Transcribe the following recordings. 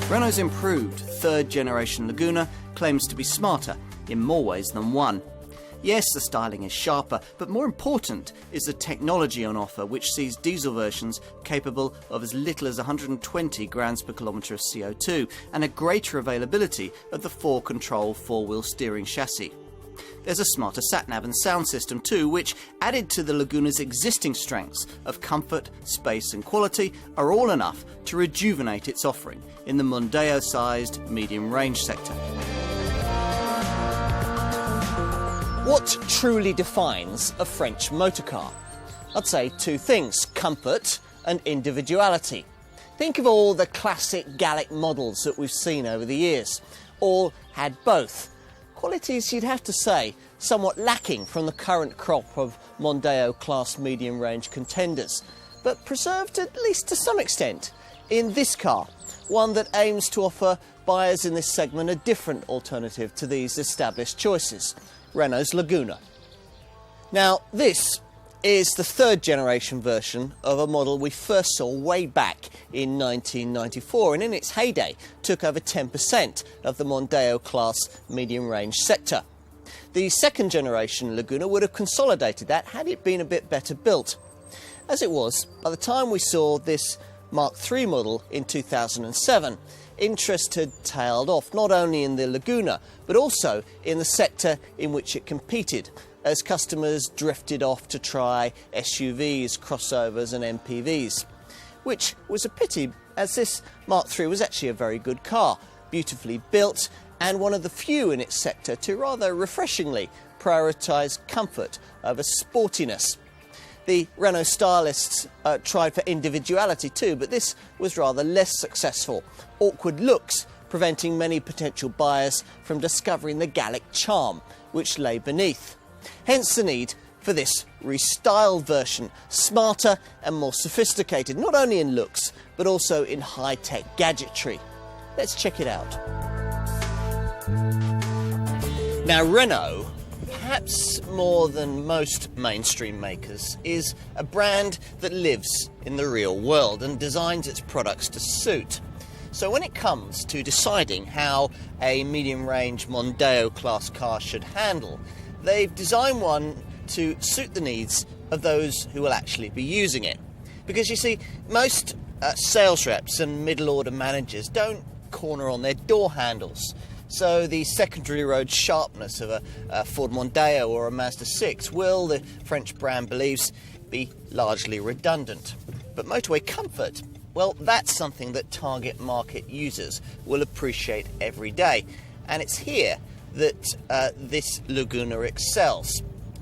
Renault's improved third-generation Laguna claims to be smarter in more ways than one. Yes, the styling is sharper, but more important is the technology on offer, which sees diesel versions capable of as little as 120 grams per kilometre of CO2 and a greater availability of the 4-control four-wheel steering chassis. There's a smarter sat-nav and sound system too, which, added to the Laguna's existing strengths of comfort, space and quality, are all enough to rejuvenate its offering in the Mondeo-sized medium-range sector. What truly defines a French motorcar? I'd say two things: comfort and individuality. Think of all the classic Gallic models that we've seen over the years. All had both. Qualities, you'd have to say, somewhat lacking from the current crop of Mondeo class medium-range contenders, but preserved at least to some extent in this car, one that aims to offer buyers in this segment a different alternative to these established choices: Renault's Laguna. Now, this is the third-generation version of a model we first saw way back in 1994, and in its heyday took over 10% of the Mondeo class medium-range sector. The second-generation Laguna would have consolidated that had it been a bit better built. As it was, by the time we saw this Mark III model in 2007, interest had tailed off, not only in the Laguna, but also in the sector in which it competed, as customers drifted off to try SUVs, crossovers and MPVs. Which was a pity, as this Mark III was actually a very good car, beautifully built, and one of the few in its sector to rather refreshingly prioritise comfort over sportiness. The Renault stylists tried for individuality too, but this was rather less successful. Awkward looks preventing many potential buyers from discovering the Gallic charm which lay beneath. Hence the need for this restyled version, smarter and more sophisticated, not only in looks, but also in high-tech gadgetry. Let's check it out. Now, Renault, perhaps more than most mainstream makers, is a brand that lives in the real world and designs its products to suit. So when it comes to deciding how a medium-range Mondeo class car should handle, they've designed one to suit the needs of those who will actually be using it. Because you see, most sales reps and middle-order managers don't corner on their door handles. So the secondary road sharpness of a Ford Mondeo or a Mazda 6 will, the French brand believes, be largely redundant. But motorway comfort, well, that's something that target market users will appreciate every day. And it's here that this Laguna excels.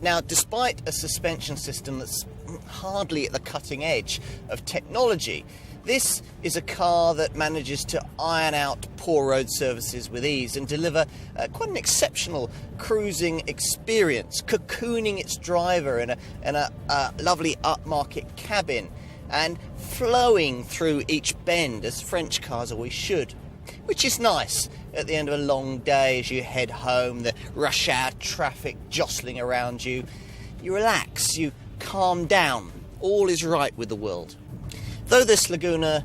Now, despite a suspension system that's hardly at the cutting edge of technology, this is a car that manages to iron out poor road surfaces with ease and deliver quite an exceptional cruising experience, cocooning its driver in a lovely upmarket cabin and flowing through each bend as French cars always should, which is nice at the end of a long day as you head home, the rush hour traffic jostling around you. You relax, you calm down, all is right with the world. Though this Laguna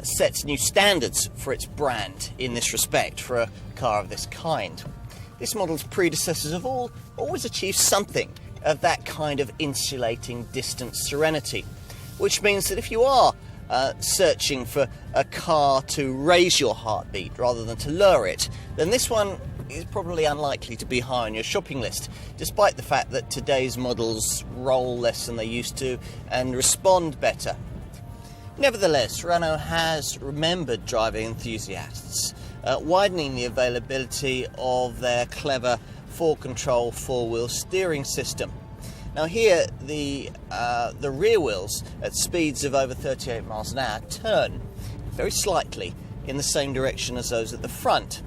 sets new standards for its brand in this respect for a car of this kind, this model's predecessors have always achieved something of that kind of insulating distant serenity, which means that if you are searching for a car to raise your heartbeat rather than to lower it, then this one is probably unlikely to be high on your shopping list, despite the fact that today's models roll less than they used to and respond better. Nevertheless, Renault has remembered driving enthusiasts, widening the availability of their clever 4-control four-wheel steering system. Now here, the rear wheels at speeds of over 38 miles an hour turn very slightly in the same direction as those at the front,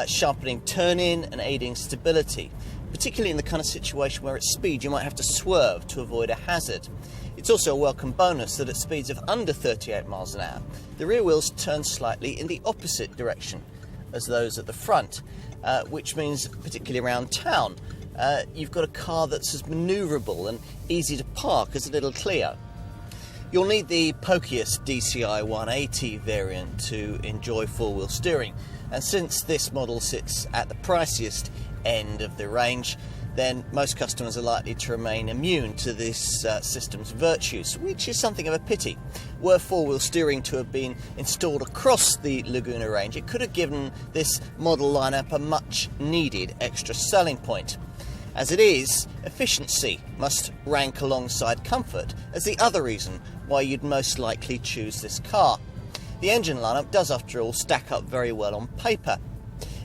sharpening turn-in and aiding stability, particularly in the kind of situation where at speed you might have to swerve to avoid a hazard. It's also a welcome bonus that at speeds of under 38 miles an hour, the rear wheels turn slightly in the opposite direction as those at the front, which means, particularly around town, you've got a car that's as manoeuvrable and easy to park as a little Clio. You'll need the pokiest DCI 180 variant to enjoy four-wheel steering, and since this model sits at the priciest end of the range, then most customers are likely to remain immune to this system's virtues, which is something of a pity. Were four-wheel steering to have been installed across the Laguna range, it could have given this model lineup a much-needed extra selling point. As it is, efficiency must rank alongside comfort as the other reason why you'd most likely choose this car. The engine lineup does, after all, stack up very well on paper.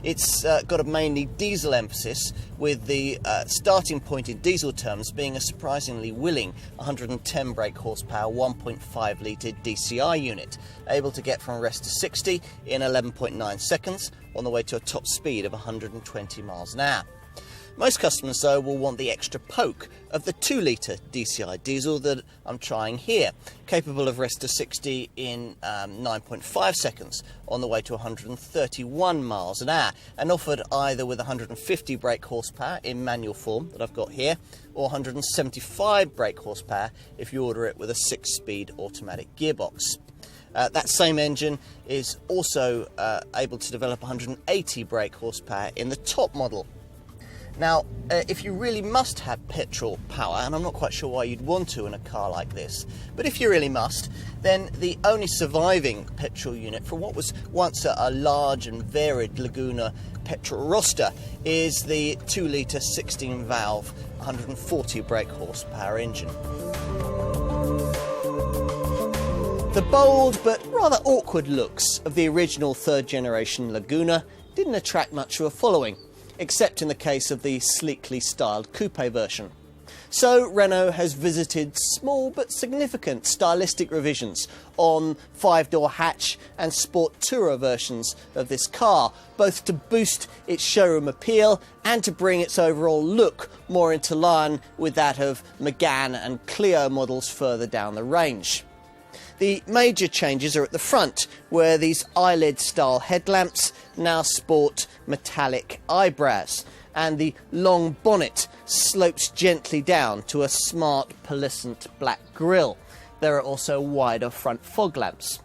It's got a mainly diesel emphasis, with the starting point in diesel terms being a surprisingly willing 110 brake horsepower 1.5 litre DCI unit, able to get from rest to 60 in 11.9 seconds on the way to a top speed of 120 miles an hour. Most customers, though, will want the extra poke of the 2-litre DCI diesel that I'm trying here, capable of rest to 60 in 9.5 seconds on the way to 131 miles an hour, and offered either with 150 brake horsepower in manual form that I've got here, or 175 brake horsepower if you order it with a 6-speed automatic gearbox. That same engine is also able to develop 180 brake horsepower in the top model. Now, if you really must have petrol power, and I'm not quite sure why you'd want to in a car like this, but if you really must, then the only surviving petrol unit from what was once a large and varied Laguna petrol roster is the 2-litre 16-valve 140 brake horsepower engine. The bold but rather awkward looks of the original third-generation Laguna didn't attract much of a following, except in the case of the sleekly styled coupe version. So Renault has visited small but significant stylistic revisions on 5-door hatch and sport tourer versions of this car, both to boost its showroom appeal and to bring its overall look more into line with that of Megane and Clio models further down the range. The major changes are at the front, where these eyelid-style headlamps now sport metallic eyebrows, and the long bonnet slopes gently down to a smart, pearlescent black grille. There are also wider front fog lamps.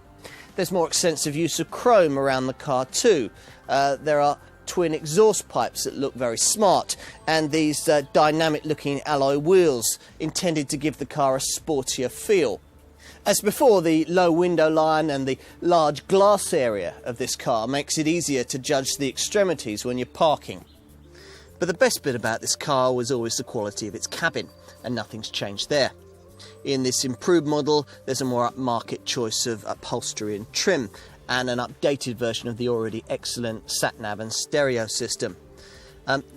There's more extensive use of chrome around the car too. There are twin exhaust pipes that look very smart, and these dynamic-looking alloy wheels intended to give the car a sportier feel. As before, the low window line and the large glass area of this car makes it easier to judge the extremities when you're parking. But the best bit about this car was always the quality of its cabin, and nothing's changed there. In this improved model, there's a more upmarket choice of upholstery and trim, and an updated version of the already excellent sat-nav and stereo system.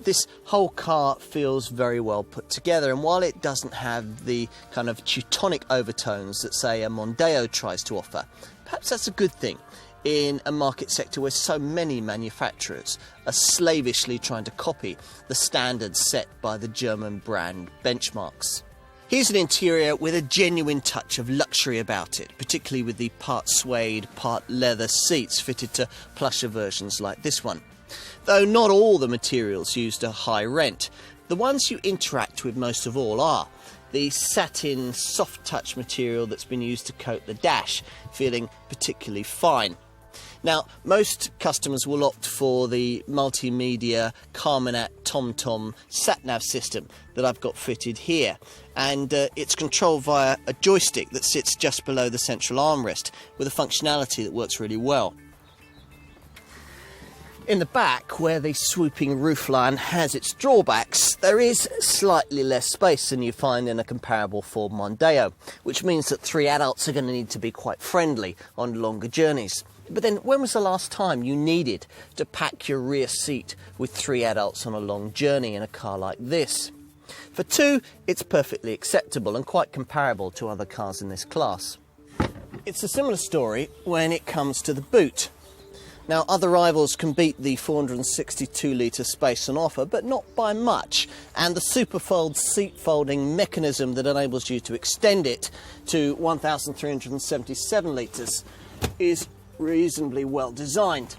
This whole car feels very well put together, and while it doesn't have the kind of Teutonic overtones that, say, a Mondeo tries to offer, perhaps that's a good thing in a market sector where so many manufacturers are slavishly trying to copy the standards set by the German brand benchmarks. Here's an interior with a genuine touch of luxury about it, particularly with the part suede, part leather seats fitted to plusher versions like this one. Though not all the materials used are high rent, the ones you interact with most of all are the satin soft touch material that's been used to coat the dash, feeling particularly fine. Now, most customers will opt for the multimedia Carminat TomTom sat-nav system that I've got fitted here, and it's controlled via a joystick that sits just below the central armrest with a functionality that works really well. In the back, where the swooping roofline has its drawbacks, there is slightly less space than you find in a comparable Ford Mondeo, which means that 3 adults are going to need to be quite friendly on longer journeys. But then, when was the last time you needed to pack your rear seat with 3 adults on a long journey in a car like this? For 2, it's perfectly acceptable and quite comparable to other cars in this class. It's a similar story when it comes to the boot. Now, other rivals can beat the 462-litre space on offer, but not by much, and the Superfold seat folding mechanism that enables you to extend it to 1,377 litres is reasonably well designed,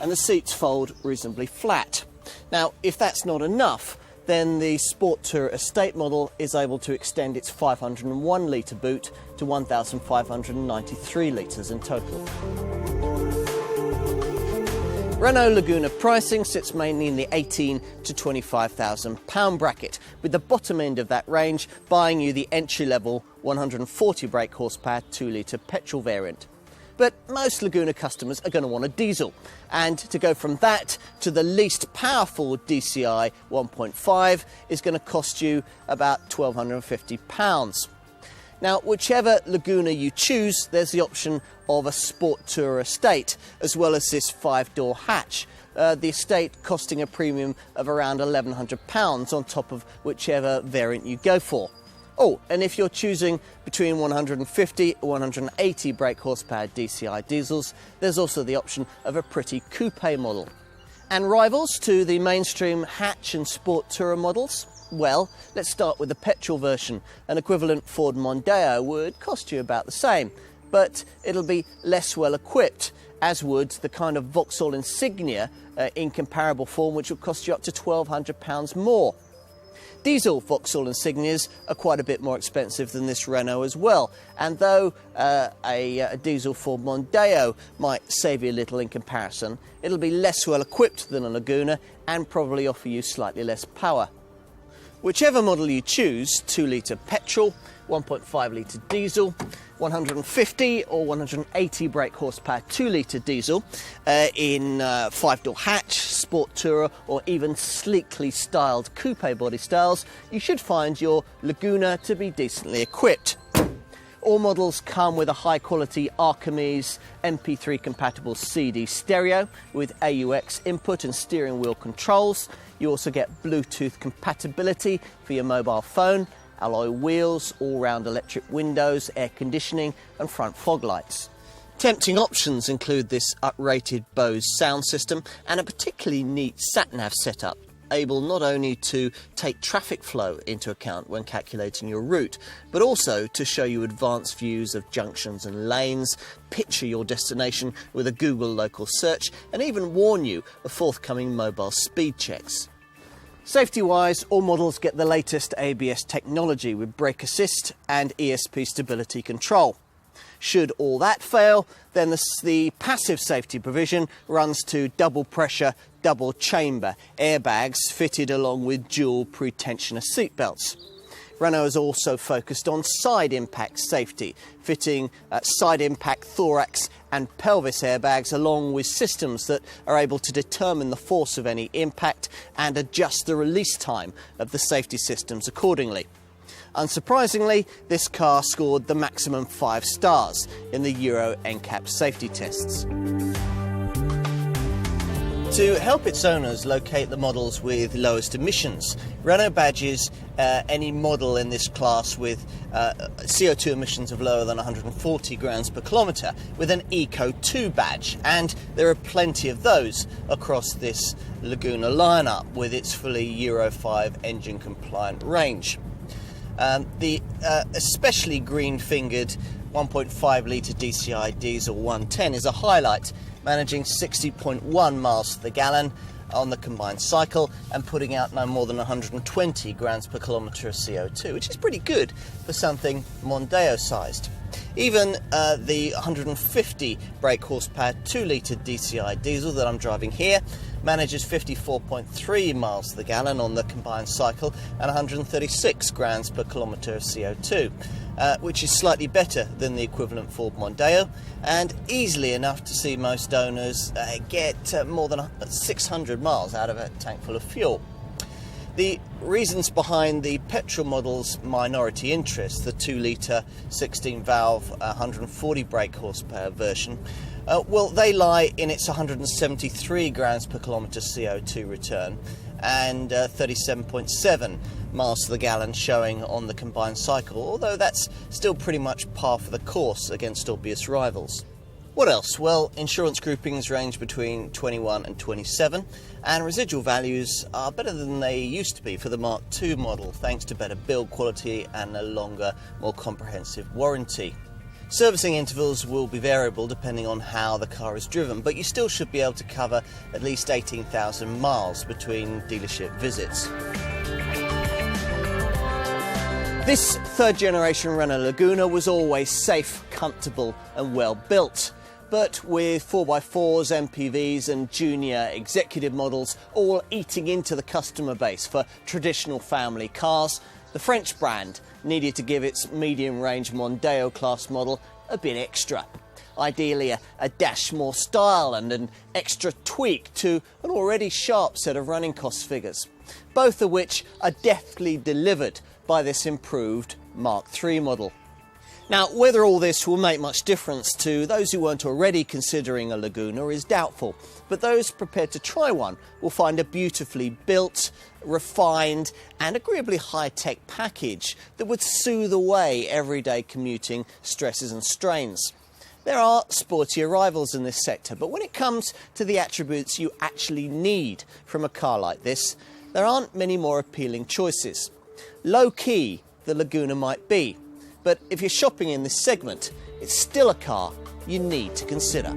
and the seats fold reasonably flat. Now, if that's not enough, then the Sport Tour Estate model is able to extend its 501-litre boot to 1,593 litres in total. Renault Laguna pricing sits mainly in the £18,000 to £25,000 bracket, with the bottom end of that range buying you the entry-level 140 brake horsepower 2-litre petrol variant. But most Laguna customers are going to want a diesel, and to go from that to the least powerful DCI 1.5 is going to cost you about £1,250. Now, whichever Laguna you choose, there's the option of a Sport Tourer estate, as well as this 5-door hatch. The estate costing a premium of around £1,100 on top of whichever variant you go for. Oh, and if you're choosing between 150 or 180 brake horsepower DCI diesels, there's also the option of a pretty coupe model. And rivals to the mainstream hatch and Sport Tourer models? Well, let's start with the petrol version. An equivalent Ford Mondeo would cost you about the same, but it'll be less well equipped, as would the kind of Vauxhall Insignia in comparable form, which will cost you up to £1,200 more. Diesel Vauxhall Insignias are quite a bit more expensive than this Renault as well, and though a diesel Ford Mondeo might save you a little in comparison, it'll be less well equipped than a Laguna and probably offer you slightly less power. Whichever model you choose, 2-litre petrol, 1.5-litre diesel, 150 or 180 brake horsepower 2-litre diesel in 5-door hatch, Sport Tourer or even sleekly styled coupe body styles, you should find your Laguna to be decently equipped. All models come with a high-quality Archimedes MP3 compatible CD stereo with AUX input and steering wheel controls. You also get Bluetooth compatibility for your mobile phone, alloy wheels, all-round electric windows, air conditioning and front fog lights. Tempting options include this uprated Bose sound system and a particularly neat sat-nav setup, able not only to take traffic flow into account when calculating your route, but also to show you advanced views of junctions and lanes, picture your destination with a Google local search, and even warn you of forthcoming mobile speed checks. Safety-wise, all models get the latest ABS technology with brake assist and ESP stability control. Should all that fail, then the passive safety provision runs to double pressure, double chamber airbags fitted along with dual pre-tensioner seatbelts. Renault is also focused on side impact safety, fitting side impact thorax and pelvis airbags along with systems that are able to determine the force of any impact and adjust the release time of the safety systems accordingly. Unsurprisingly, this car scored the maximum 5 stars in the Euro NCAP safety tests. To help its owners locate the models with lowest emissions, Renault badges any model in this class with CO2 emissions of lower than 140 grams per kilometre with an Eco 2 badge, and there are plenty of those across this Laguna lineup with its fully Euro 5 engine compliant range. The especially green-fingered 1.5-litre DCI diesel 110 is a highlight, managing 60.1 miles to the gallon on the combined cycle and putting out no more than 120 grams per kilometre of CO2, which is pretty good for something Mondeo-sized. Even the 150 brake horsepower 2-litre DCI diesel that I'm driving here manages 54.3 miles to the gallon on the combined cycle and 136 grams per kilometre of CO2, which is slightly better than the equivalent Ford Mondeo and easily enough to see most owners get more than 600 miles out of a tank full of fuel. The reasons behind the petrol model's minority interest, the 2-litre 16-valve 140 brake horsepower version, well, they lie in its 173 grams per kilometre CO2 return and 37.7 miles to the gallon showing on the combined cycle, although that's still pretty much par for the course against obvious rivals. What else? Well, insurance groupings range between 21 and 27, and residual values are better than they used to be for the Mark II model, thanks to better build quality and a longer, more comprehensive warranty. Servicing intervals will be variable depending on how the car is driven, but you still should be able to cover at least 18,000 miles between dealership visits. This third generation Renault Laguna was always safe, comfortable and well built. But with 4x4s, MPVs and junior executive models all eating into the customer base for traditional family cars, the French brand needed to give its medium-range Mondeo class model a bit extra. Ideally a dash more style and an extra tweak to an already sharp set of running cost figures, both of which are deftly delivered by this improved Mark III model. Now, whether all this will make much difference to those who weren't already considering a Laguna is doubtful, but those prepared to try one will find a beautifully built, refined and agreeably high-tech package that would soothe away everyday commuting stresses and strains. There are sportier rivals in this sector, but when it comes to the attributes you actually need from a car like this, there aren't many more appealing choices. Low-key, the Laguna might be, but if you're shopping in this segment, it's still a car you need to consider.